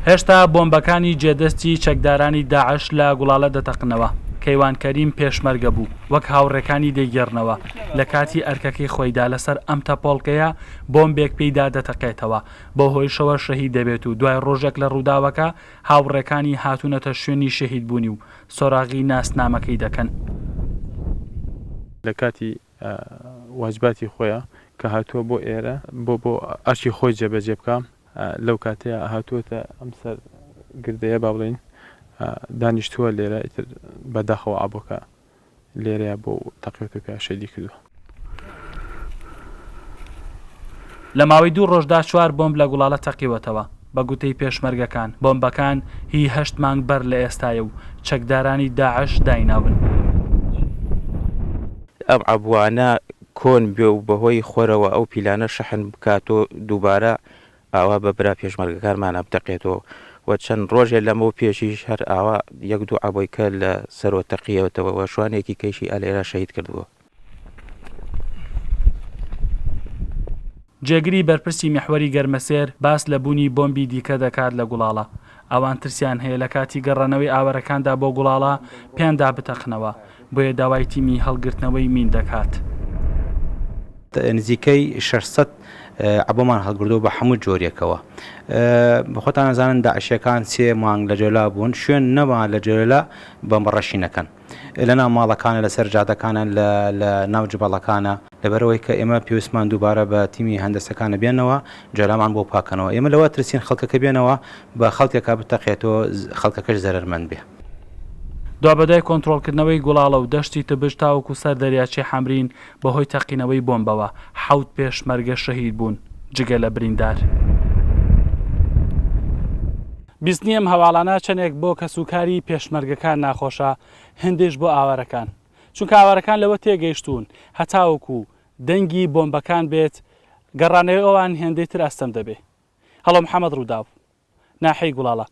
هێشتا بۆمبەکانی جێدەستی چەکدارانی داعش لە گوڵالە دەتەقنەوە. کەیوان کەریم پێشمەرگە بوو وەک هاوڕێکانی دەیگەڕنەوە لە کاتی ئەرکەکەی خۆیدا لەسەر ئەم تەپۆڵکەیە بۆمبێک پێیدا دەتەقێتەوە بۆ هۆیشەوە شەهید دەبێت و دوای ڕۆژێک لە ڕووداوەکە هاوڕێکانی هاتوونەتە شوێنی شەهید بوونی و سۆراغی ناسنامەکەی دەکەن. لە کاتی واجباتی خۆیە کە هاتووە بۆ ئێرە بۆ ئەرکی خۆی جێبەجێ بکە لەو کاتەیە هاتووەتە ئەم سەر گردەیە با بڵین دانیشتووە لێرە ئیتر بەداخەوە ئابۆکە لێرەیە بۆ تەقێتەکە شەیدی کردووە. لە ماوەی 2 ڕۆژدا 4 بۆمب لە گوڵالە تەقیوەتەوە بە گوتەی پێشمەرگەکان. بۆمبەکان هی 8 مانگ بەر لە ئێستایە و چەکدارانی داعش دایناون. ئەم عەبوانە کۆن بێ و بەهۆی خۆرەوە ئەو پیلانە شەحن بکاتۆ دووبارە ئاوا بە برا پێشمەرگەکانمانە بتەقێتەوە و چەند ڕۆژێک لەمەوە پێشیش هەر ئاوا 1-2 عەبۆیکە لە سەرۆ تەقیەوەتەوە و شوانێکی کەیشی ئەلێرە شەهید کردووە. جێگری بەرپرسی میحوەری گەرمەسێر باس لە بوونی بۆمبی دیکە دەکات لە گوڵاڵە. ئەوان ترسیان هەیە لە کاتی گەڕانەوەی ئاوەرەکاندا بۆ گوڵاڵە پێیاندا بتەقنەوە بۆیە داوای تیمی هەڵگرتنەوەی مین دەکات. نزیکەی 600 عەبۆمان هەڵگردووە بە هەموو جۆرێکەوە. بەخۆتان نەزانن داعشیەکان 3 مانگ لە جێلا بوون شوێن نەما لە جێلا بەمبەڕەشینەکەن لەنا ماڵەکانە لەسەر جادەکانە لە ناو جبەڵەکانە لەبەرەوەی کە ئێمە پێویستمان دووبارە بە تیمی هەندەسەکانە بێنەوە جێلامان بۆ پاکەنەوە. ئێمە لەوە ترسین خەڵکەکە بێنەوە بە خەڵکێکا بتەقێتەوە خەڵکەکەش زەرمەند بێ. دوابەدای کۆنتڕۆڵکردنەوەی گوڵاڵە و دەشتی تبش تاوەکو سەر دەریاچی حەمرین بەهۆی تەقینەوەی بۆمبەوە 7 پێشمەرگە شەهید بوون جگە لە بریندار. بیستنی ئەم هەواڵانە چەندێک بۆ کەسوکاری پێشمەرگەکان ناخۆشە هەندێش بۆ ئاوارەکان چونکە ئاوارەکان لەوە تێگەیشتون هەتاوەکو دەنگی بۆمبەکان بێت گەڕانەوەی ئەوان هێندەی تر ئەستەم دەبێ. هەڵۆ محەممەد ڕووداو ناحەی گوڵاڵە.